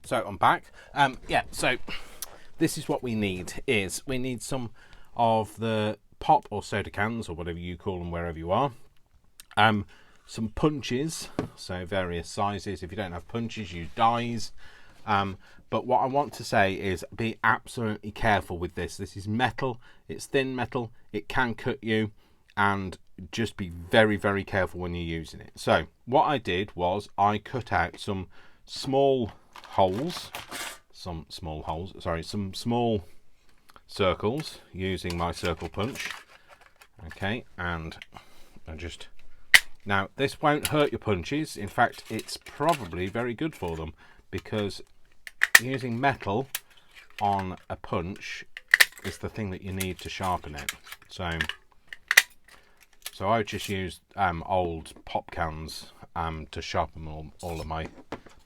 So I'm back. Yeah, so this is what we need, is we need some of the pop or soda cans, or whatever you call them wherever you are. Some punches, so various sizes. If you don't have punches, use dies. But what I want to say is be absolutely careful with this. This is metal, it's thin metal, it can cut you, and just be very, very careful when you're using it. So what I did was I cut out some small small circles using my circle punch. Okay, and I just... Now, this won't hurt your punches. In fact, it's probably very good for them, because using metal on a punch is the thing that you need to sharpen it. So I just used old pop cans to sharpen all of my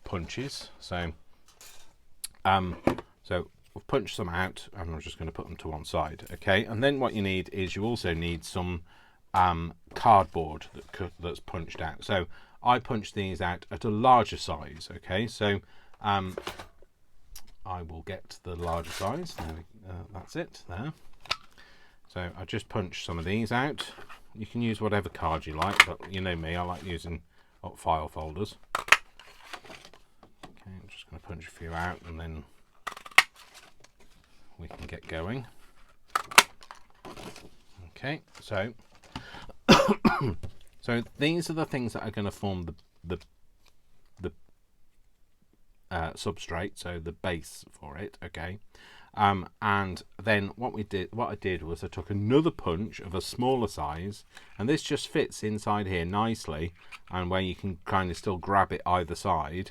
punches. So we've punched some out, and I'm just going to put them to one side. Okay, and then what you need is you also need some cardboard that's punched out. So I punched these out at a larger size. Okay, so I will get the larger size. That's it there. So I just punched some of these out. You can use whatever card you like, but you know me, I like using file folders. Okay, I'm just going to punch a few out, and then we can get going. Okay, so so these are the things that are going to form the substrate, so the base for it. Okay, and then what I did was I took another punch of a smaller size, and this just fits inside here nicely, and where you can kind of still grab it either side,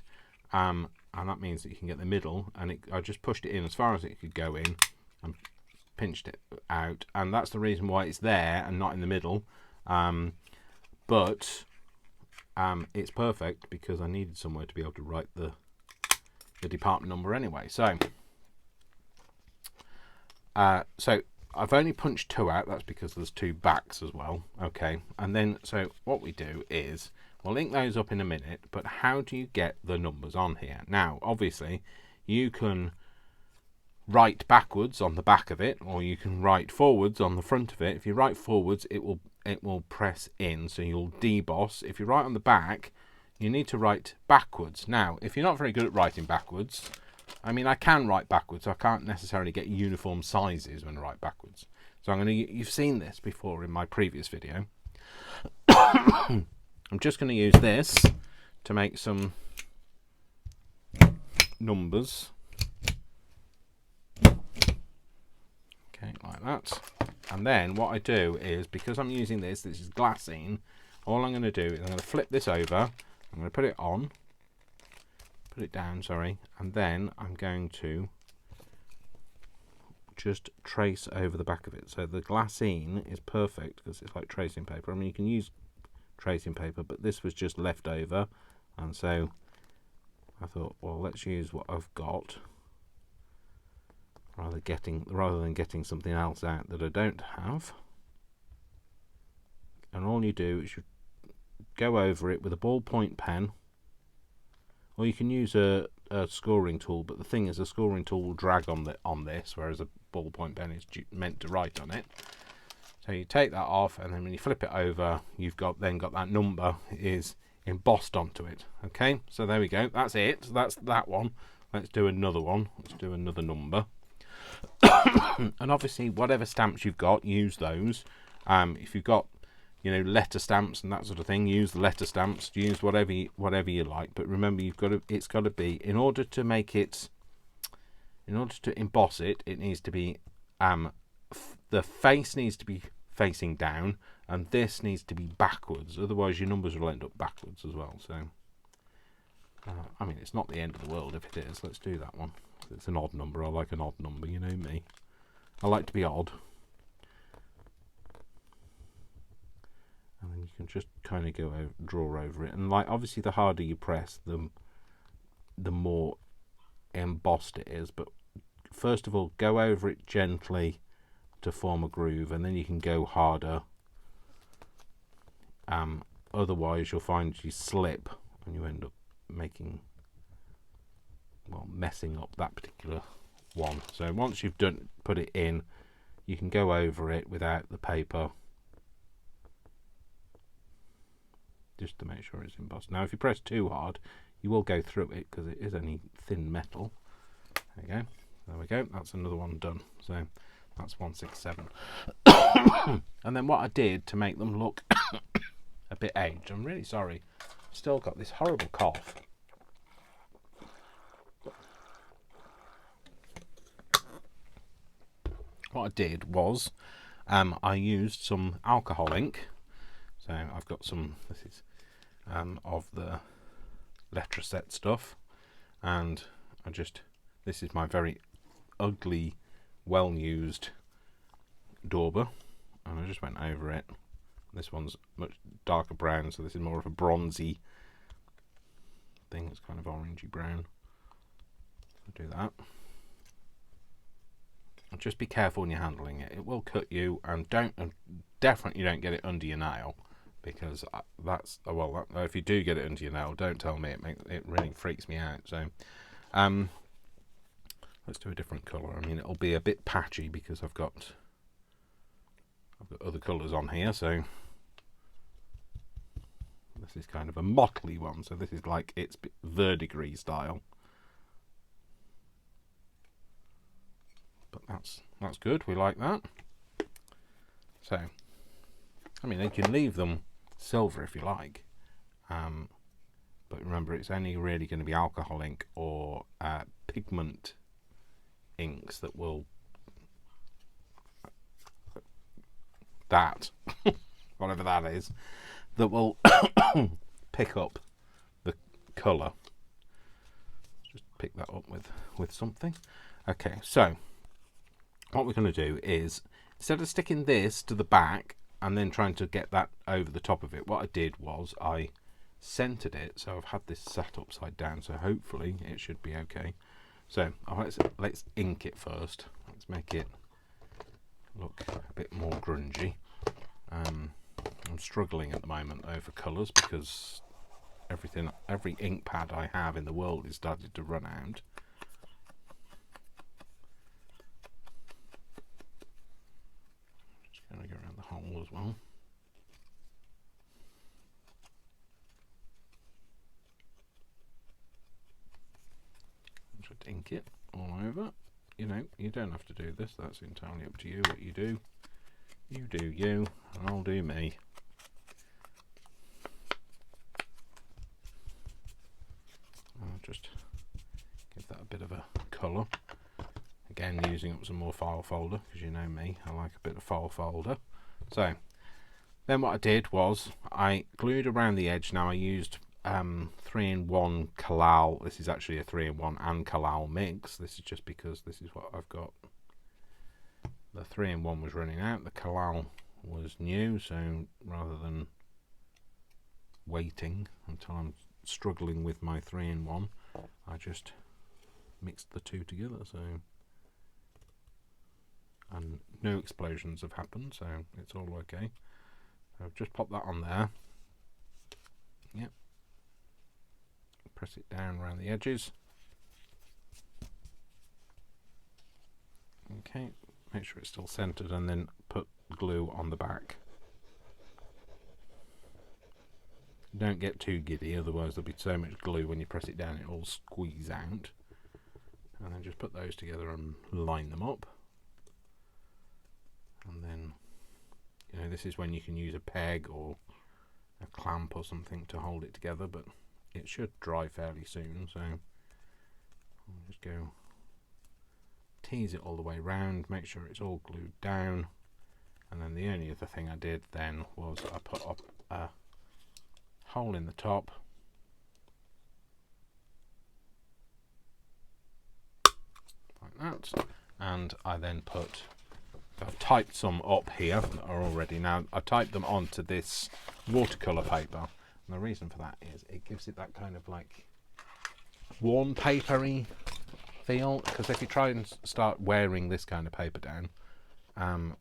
and that means that you can get the middle. And I just pushed it in as far as it could go in and pinched it out, and that's the reason why it's there and not in the middle. But it's perfect because I needed somewhere to be able to write the department number anyway. So I've only punched two out. That's because there's two backs as well. Okay, and then so what we do is we'll link those up in a minute, but how do you get the numbers on here? Now, obviously, you can write backwards on the back of it, or you can write forwards on the front of it. If you write forwards, it will press in, so you'll deboss. If you write on the back, you need to write backwards. Now, if you're not very good at writing backwards, I mean, I can write backwards. I can't necessarily get uniform sizes when I write backwards. So you've seen this before in my previous video. I'm just going to use this to make some numbers. Okay, like that. And then what I do is, because I'm using this is glassine, all I'm going to do is I'm going to flip this over, I'm going to put it down, sorry, and then I'm going to just trace over the back of it. So the glassine is perfect because it's like tracing paper. I mean, you can use tracing paper, but this was just left over, and so I thought, well, let's use what I've got rather than getting something else out that I don't have. And all you do is you go over it with a ballpoint pen, or you can use a scoring tool, but the thing is, a scoring tool will drag on this, whereas a ballpoint pen is meant to write on it. So you take that off, and then when you flip it over, you've then got that number is embossed onto it. Okay, so there we go. That's it. So that's that one. Let's do another one. Let's do another number. And obviously, whatever stamps you've got, use those. If you've got, letter stamps and that sort of thing, use the letter stamps. Use whatever you like. But remember, it's got to be, in order to emboss it, it needs to be the face needs to be facing down, and this needs to be backwards. Otherwise, your numbers will end up backwards as well. So, I mean, it's not the end of the world if it is. Let's do that one. It's an odd number. I like an odd number. You know me. I like to be odd. And then you can just kind of draw over it. And obviously, the harder you press, the more embossed it is. But first of all, go over it gently to form a groove, and then you can go harder. Otherwise, you'll find you slip and you end up making well, messing up that particular one. So once you've put it in, you can go over it without the paper, just to make sure it's embossed. Now if you press too hard, you will go through it because it is only thin metal. There we go. There we go. That's another one done. So that's 167. And then what I did to make them look a bit aged, I'm really sorry, I've still got this horrible cough. What I did was I used some alcohol ink. So I've got some, this is of the Letraset stuff, and this is my very ugly, well used dauber, and I just went over it. This one's much darker brown, so this is more of a bronzy thing. It's kind of orangey brown. So do that. And just be careful when you're handling it. It will cut you, and definitely don't get it under your nail, because that's, well, if you do get it under your nail, don't tell me. It really freaks me out. So let's do a different colour. I mean, it'll be a bit patchy because I've got other colours on here. So this is kind of a motley one. So this is like it's verdigris style. But that's good. We like that. So, I mean, you can leave them silver if you like, but remember, it's only really going to be alcohol ink or pigment inks that will whatever that is, that will pick up the colour. Just pick that up with something. Okay, so what we're going to do is, instead of sticking this to the back and then trying to get that over the top of it, what I did was I centered it. So I've had this sat upside down, so hopefully it should be okay. So let's ink it first. Let's make it look a bit more grungy. I'm struggling at the moment though for colours, because every ink pad I have in the world is started to run out. Just going to go around the hole as well. Just ink it all over. You know, you don't have to do this. That's entirely up to you. What you do, you do you, and I'll do me. I'll just give that a bit of a colour. Again, using up some more file folder, because you know me, I like a bit of file folder. So then what I did was I glued around the edge. Now I used 3-in-1 Kalal. This is actually a 3-in-1 and Kalal mix. This is just because this is what I've got. The 3-in-1 was running out, the Kalal was new, so rather than waiting until I'm struggling with my 3-in-1, I just mixed the two together. So, and no explosions have happened, so it's all okay. So I've just popped that on there. Yep. Press it down around the edges. Okay, make sure it's still centered, and then put glue on the back. Don't get too giddy, otherwise there'll be so much glue when you press it down it'll squeeze out. And then just put those together and line them up. And then, you know, this is when you can use a peg or a clamp or something to hold it together, but it should dry fairly soon, so I'll just go tease it all the way round, make sure it's all glued down, and then the only other thing I did then was I put up a hole in the top, like that, and I then I've typed some up here that are already, now I typed them onto this watercolour paper. And the reason for that is it gives it that kind of like worn papery feel, because if you try and start wearing this kind of paper down,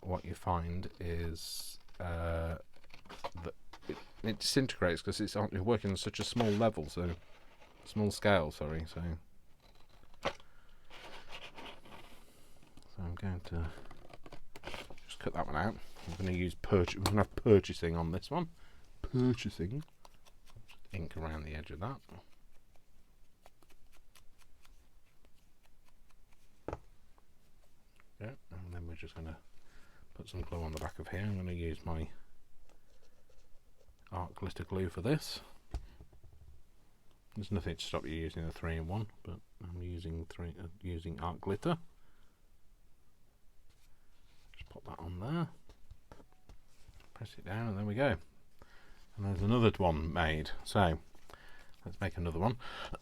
what you find is that it disintegrates, because it's working on such a small level, so small scale, sorry. So going to just cut that one out. I'm going to use we're going to have purchasing on this one. Purchasing. Just ink around the edge of that. Yeah, and then we're just going to put some glue on the back of here. I'm going to use my art glitter glue for this. There's nothing to stop you using the 3-in-1, but I'm using art glitter. Just pop that on there. Press it down, and there we go. And there's another one made. So let's make another one.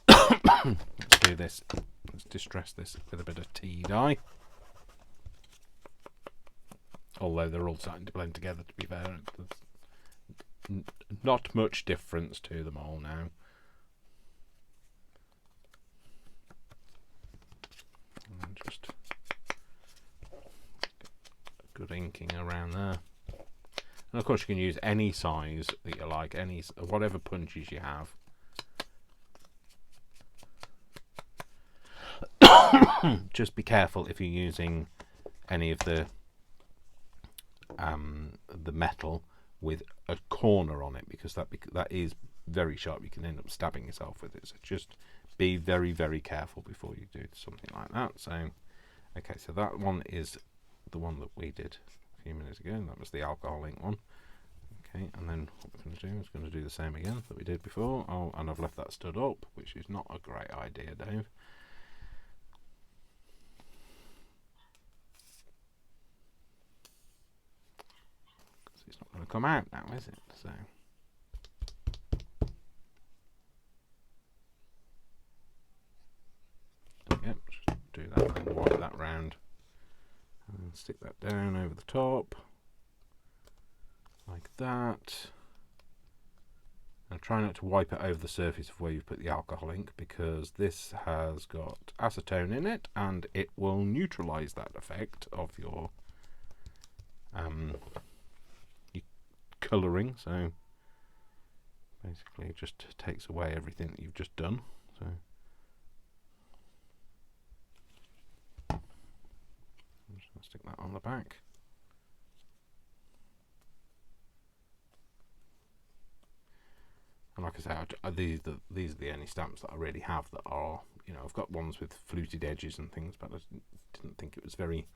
Let's do this. Let's distress this with a bit of tea dye. Although they're all starting to blend together, to be fair, there's not much difference to them all now. And just good inking around there. And of course you can use any size that you like, whatever punches you have. Just be careful if you're using any of the metal with a corner on it, because that is very sharp. You can end up stabbing yourself with it. So just be very, very careful before you do something like that. So, okay, so that one is the one that we did a few minutes ago. That was the alcohol ink one. Okay, and then what we're going to do is going to do the same again that we did before. Oh, and I've left that stood up, which is not a great idea, Dave. It's not going to come out now, is it? So yep, just do that and wipe that round and stick that down over the top like that. And try not to wipe it over the surface of where you've put the alcohol ink, because this has got acetone in it and it will neutralize that effect of your colouring. So basically it just takes away everything that you've just done. So I'm just going to stick that on the back. And like I say, these are the only stamps that I really have that are, I've got ones with fluted edges and things, but I didn't think it was very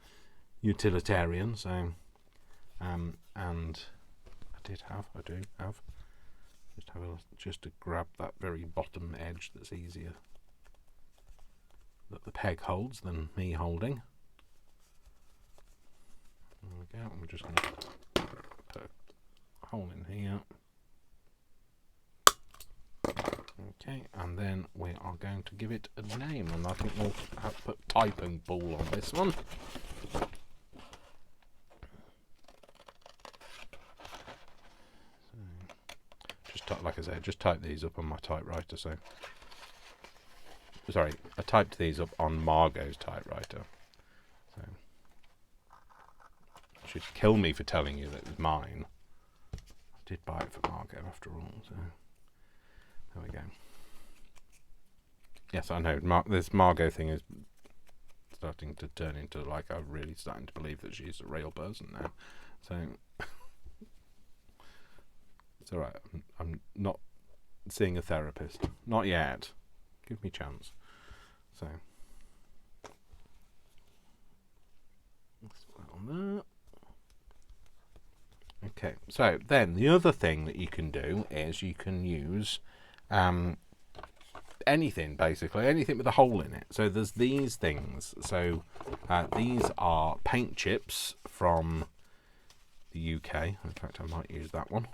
utilitarian. So and I do have just to grab that very bottom edge that's easier, that the peg holds, than me holding. There we go. And we're just going to put a hole in here. Okay, and then we are going to give it a name, and I think we'll have to put typing ball on this one. Like I say, just type these up on my typewriter. So, sorry, I typed these up on Margo's typewriter. So, she'd kill me for telling you that it was mine. I did buy it for Margo after all. So, there we go. Yes, I know. This Margo thing is starting to turn into, like, I'm really starting to believe that she's a real person now. So. It's alright, I'm not seeing a therapist. Not yet. Give me a chance. So, let's put that on there. Okay, so then the other thing that you can do is you can use anything, basically, anything with a hole in it. So there's these things. So these are paint chips from the UK. In fact, I might use that one.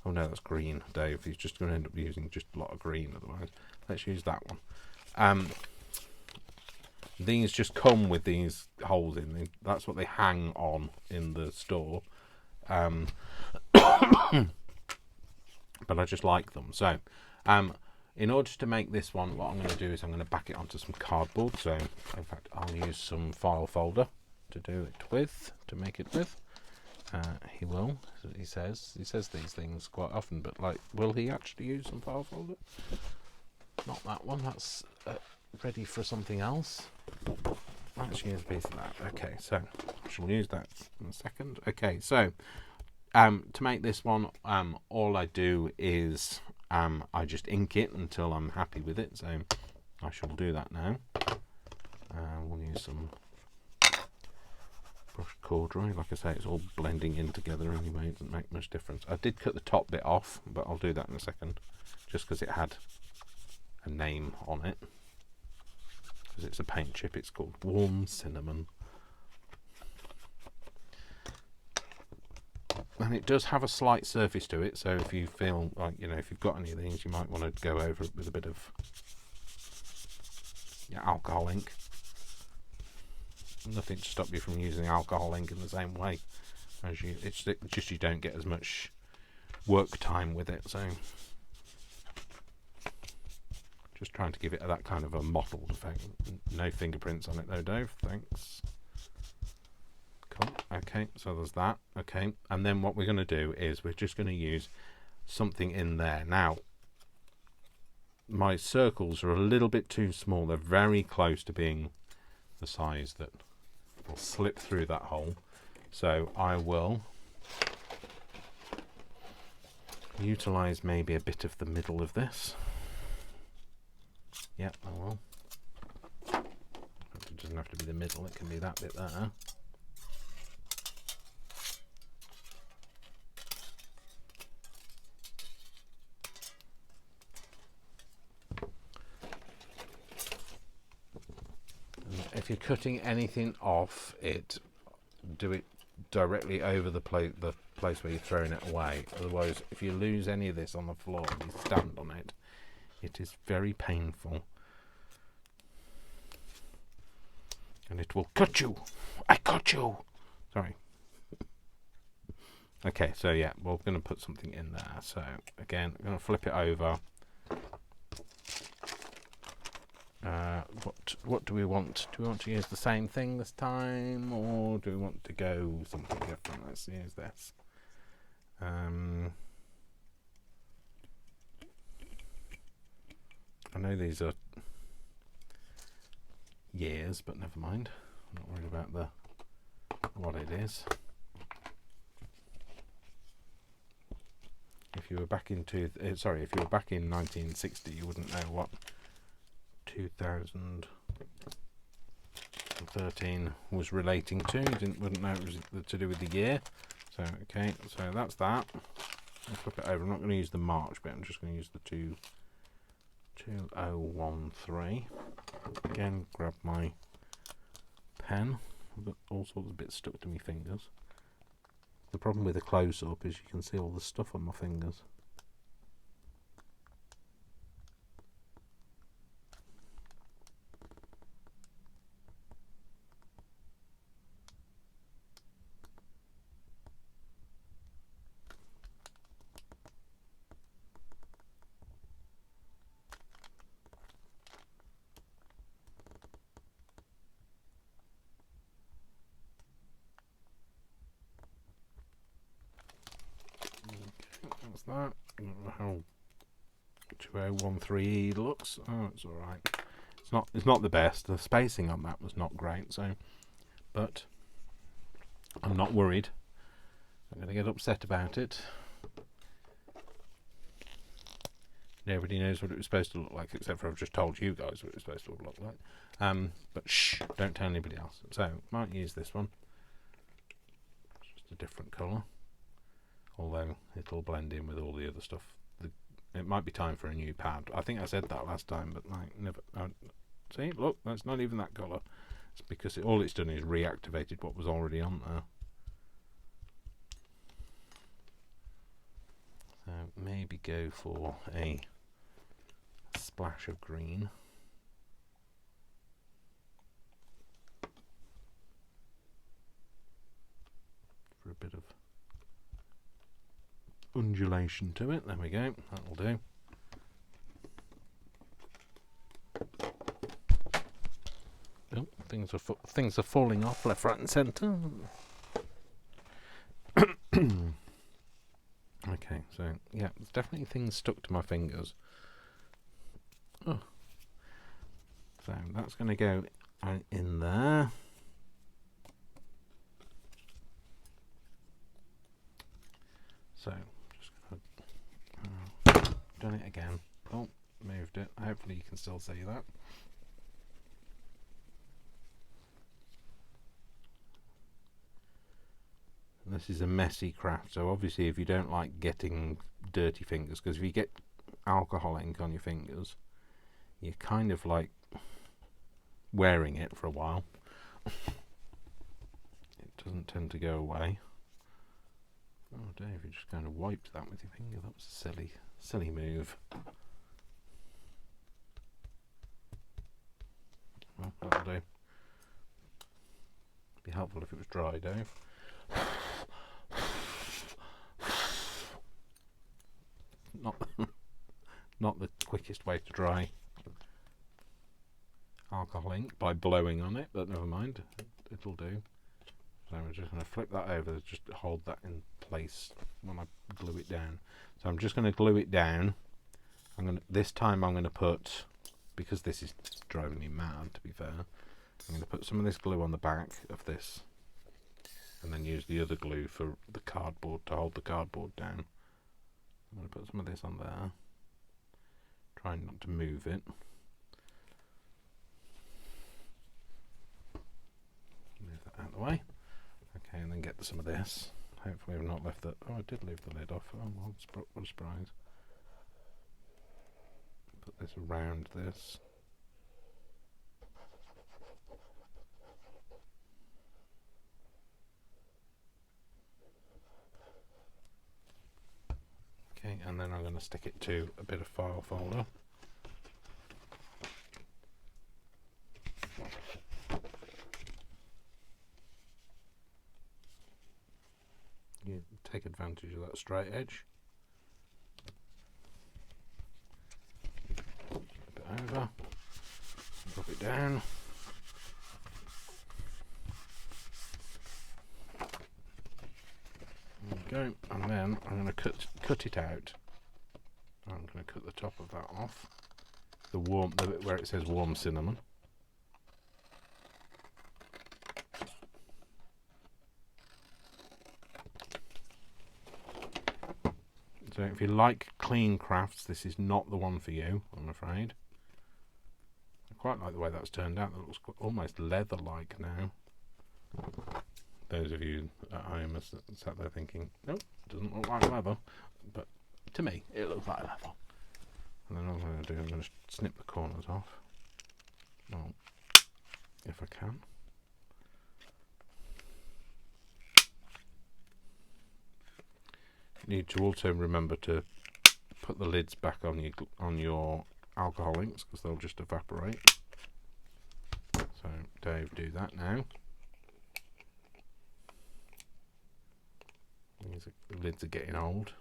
Oh no, that's green, Dave. He's just going to end up using just a lot of green otherwise. Let's use that one. These just come with these holes in. That's what they hang on in the store. But I just like them. So, in order to make this one, what I'm going to do is I'm going to back it onto some cardboard. So, in fact, I'll use some file folder to do it with, to make it with. He will. He says these things quite often, but like, will he actually use some file folder? Not that one. That's ready for something else. let's use a piece of that. Okay, so I shall use that in a second. Okay, so to make this one, all I do is I just ink it until I'm happy with it. So I shall do that now. We'll use some brushed corduroy. Like I say, it's all blending in together anyway. It doesn't make much difference. I did cut the top bit off, but I'll do that in a second, just because it had a name on it. Because it's a paint chip, it's called Warm Cinnamon. And it does have a slight surface to it, so if you feel like, if you've got any of these, you might want to go over it with a bit of alcohol ink. Nothing to stop you from using alcohol ink in the same way as it's just you don't get as much work time with it, so just trying to give it that kind of a mottled effect. No fingerprints on it though, Dave, thanks. Cool. Okay, so there's that. Okay, and then what we're going to do is we're just going to use something in there. Now my circles are a little bit too small. They're very close to being the size that will slip through that hole, so I will utilize maybe a bit of the middle of this. Yep, I will. It doesn't have to be the middle, it can be that bit there. If you're cutting anything off it, do it directly over the place where you're throwing it away. Otherwise, if you lose any of this on the floor and you stand on it, it is very painful. And it will cut you. I cut you. Sorry. Okay, so yeah, we're going to put something in there. So again, I'm going to flip it over. What do we want? Do we want to use the same thing this time, or do we want to go something different? Let's use this. I know these are years, but never mind. I'm not worried about what it is. If you were back in if you were back in 1960, you wouldn't know what 2013 was relating to. You wouldn't know it was to do with the year. So okay, so that's that. I'll flip it over. I'm not going to use the March bit. I'm just going to use the 2013. Again, grab my pen. I've got all sorts of bits stuck to my fingers. The problem with a close-up is you can see all the stuff on my fingers. That. I don't know how 2013 looks. Oh, it's alright. It's not the best. The spacing on that was not great, so but I'm not worried. I'm gonna get upset about it. Nobody knows what it was supposed to look like, except for I've just told you guys what it was supposed to look like. But shh, don't tell anybody else. So might use this one. It's just a different colour. Although it'll blend in with all the other stuff. It might be time for a new pad. I think I said that last time, but like never. See, look, that's not even that colour. It's because all it's done is reactivated what was already on there. So maybe go for a splash of green. For a bit of undulation to it. There we go. That'll do. Oh, things are falling off left, right, and centre. Okay, so yeah, there's definitely things stuck to my fingers. Oh. So that's going to go in there. So just gonna done it again. Oh, moved it. Hopefully you can still see that. This is a messy craft, so obviously if you don't like getting dirty fingers, because if you get alcohol ink on your fingers, you're kind of like wearing it for a while. It doesn't tend to go away. Oh Dave, you just kind of wiped that with your finger. That was a silly move. Well, that'll do. Be helpful if it was dry, Dave. Not the quickest way to dry alcohol ink by blowing on it, but never mind, it'll do. So I'm just going to flip that over, just hold that in place when I glue it down. So I'm just going to glue it down. This time I'm going to put, because this is driving me mad to be fair, I'm going to put some of this glue on the back of this and then use the other glue for the cardboard to hold the cardboard down. I'm going to put some of this on there, trying not to move it. Move that out of the way. Okay, and then get some of this. Hopefully I've not left that. Oh, I did leave the lid off. Oh, what a surprise. Put this around this. Okay, and then I'm going to stick it to a bit of file folder. You take advantage of that straight edge. A bit over. Drop it down. There we go. And then I'm going to cut it out. I'm going to cut the top of that off. The bit where it says warm cinnamon. So if you like clean crafts, this is not the one for you, I'm afraid. I quite like the way that's turned out. That looks almost leather-like now. Those of you at home are sat there thinking, nope, it doesn't look like leather. But to me, it looks like leather. And then what I'm going to do, I'm going to snip the corners off. Well, if I can. You need to also remember to put the lids back on your alcohol inks, because they'll just evaporate. So Dave, do that now. The lids are getting old.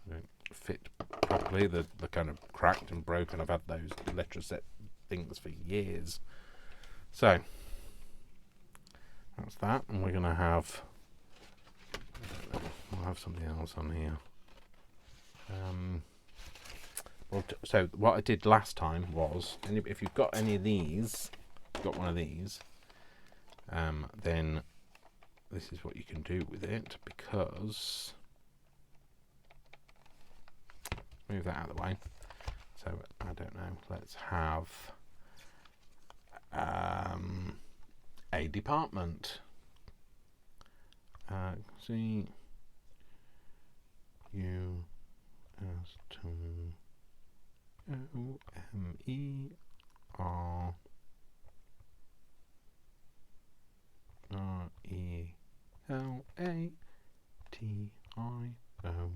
They don't fit properly. They're kind of cracked and broken. I've had those Electroset things for years. So that's that, and we're going to have. We'll have something else on here. So what I did last time was, if you've got any of these, got one of these, then this is what you can do with it, because move that out of the way. So I don't know. Let's have a department. C U S T O M E R E L A T I O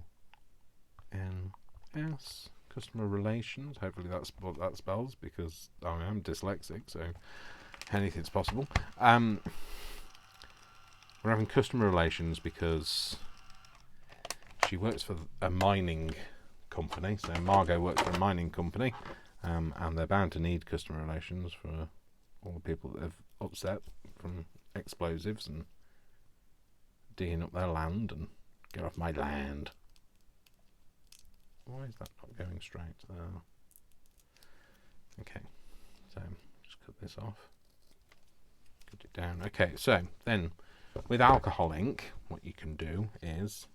N S. Customer relations. Hopefully that's what that spells, because I am dyslexic, so anything's possible. We're having customer relations because she works for a mining company. So Margo works for a mining company, and they're bound to need customer relations for all the people that have upset from explosives and digging up their land, and get off my land. Why is that not going straight there? Okay, so put this off. Put it down. Okay, so then with alcohol ink, what you can do is,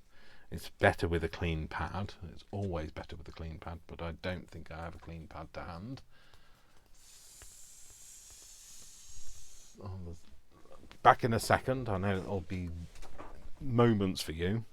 it's better with a clean pad. It's always better with a clean pad, but I don't think I have a clean pad to hand. Back in a second. I know it'll be moments for you.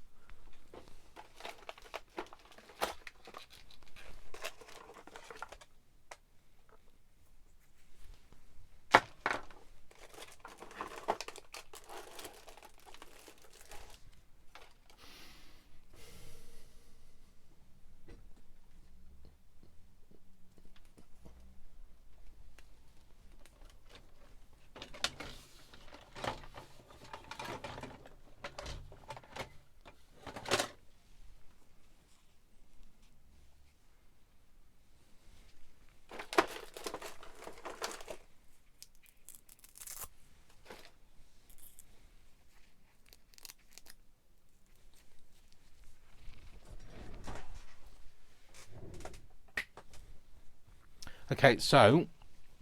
Okay, so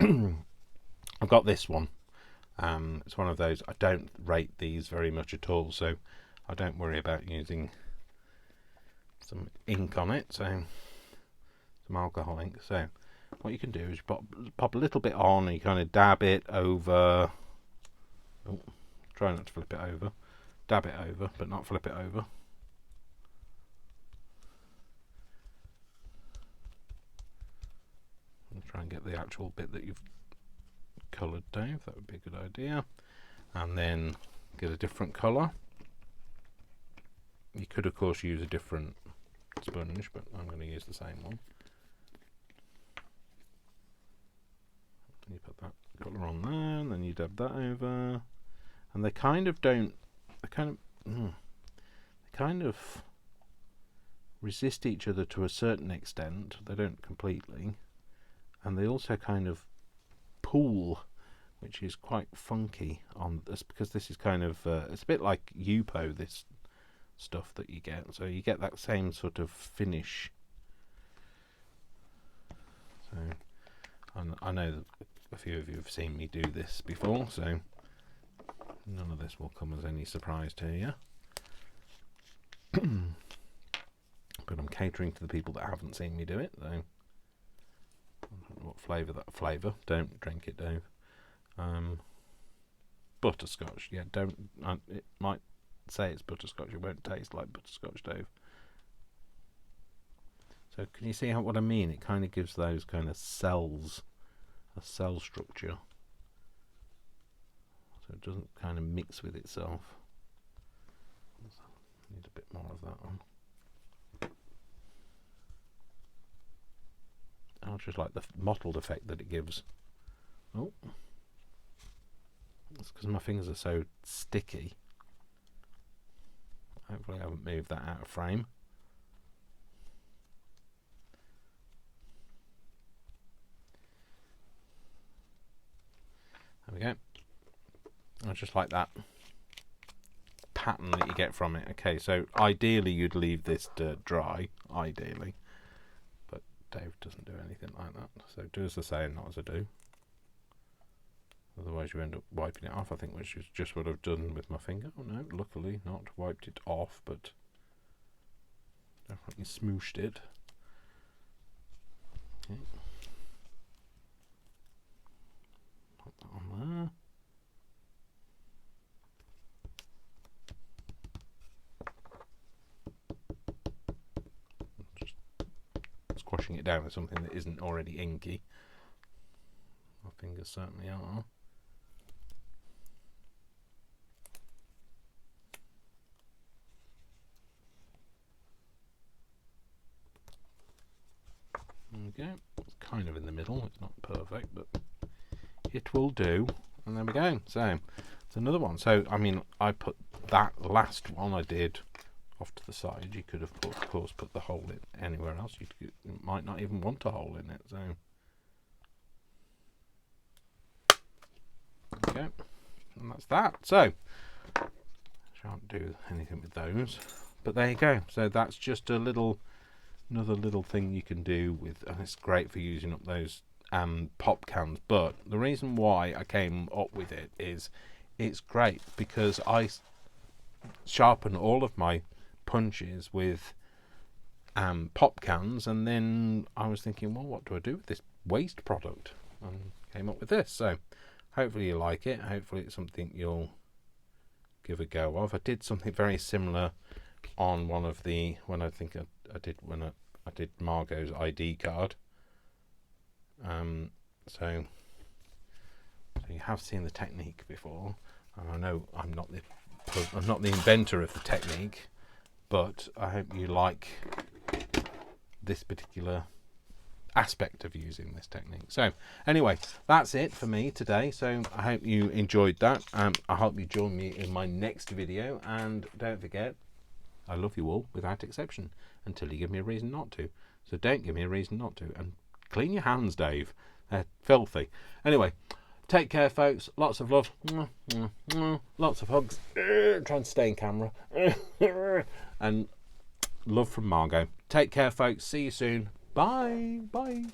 I've got this one. It's one of those, I don't rate these very much at all, so I don't worry about using some ink on it, so some alcohol ink. So what you can do is you pop a little bit on and you kind of dab it over. Oh, try not to flip it over. Dab it over, but not flip it over. I'll try and get the actual bit that you've coloured, Dave. That would be a good idea. And then get a different colour. You could, of course, use a different sponge, but I'm going to use the same one. You put that colour on there, and then you dab that over. And they kind of don't. They kind of resist each other to a certain extent. They don't completely, and they also kind of pool, which is quite funky on this, because this is kind of it's a bit like Yupo, this stuff that you get, so you get that same sort of finish. So I know that a few of you have seen me do this before, so none of this will come as any surprise to you. But I'm catering to the people that haven't seen me do it, though. I don't know what flavour. Don't drink it, Dave. Butterscotch. Yeah, don't. It might say it's butterscotch. It won't taste like butterscotch, Dave. So can you see what I mean? It kind of gives those kind of cells, a cell structure. So it doesn't kind of mix with itself. Need a bit more of that on. I just like the mottled effect that it gives. Oh, that's because my fingers are so sticky. Hopefully I haven't moved that out of frame. There we go. I just like that pattern that you get from it. Okay, so ideally you'd leave this to dry, ideally. But Dave doesn't do anything like that. So do as I say and not as I do. Otherwise you end up wiping it off, I think, which is just what I've done with my finger. Oh no, luckily not wiped it off, but definitely smooshed it. Okay. Put that on there. Just squashing it down with something that isn't already inky. My fingers certainly are. Okay, it's kind of in the middle, it's not perfect, but it will do. And there we go. So it's another one. So I mean, I put that last one I did off to the side. You could have put, of course, put the hole in anywhere else. You might not even want a hole in it. So okay, and that's that. So shan't do anything with those, but there you go. So that's just another little thing you can do with, and it's great for using up those pop cans. But the reason why I came up with it is it's great because I sharpen all of my punches with pop cans, and then I was thinking, well, what do I do with this waste product? And came up with this. So hopefully you like it. Hopefully it's something you'll give a go of. I did something very similar on one of the when I did Margo's ID card. So you have seen the technique before, and I know I'm not the inventor of the technique, but I hope you like this particular aspect of using this technique. So anyway, that's it for me today. So I hope you enjoyed that. I hope you join me in my next video, and don't forget, I love you all without exception until you give me a reason not to. So don't give me a reason not to, and clean your hands, Dave. They're filthy. Anyway, take care, folks. Lots of love. Lots of hugs. Trying to stay in camera. And love from Margo. Take care, folks. See you soon. Bye. Bye.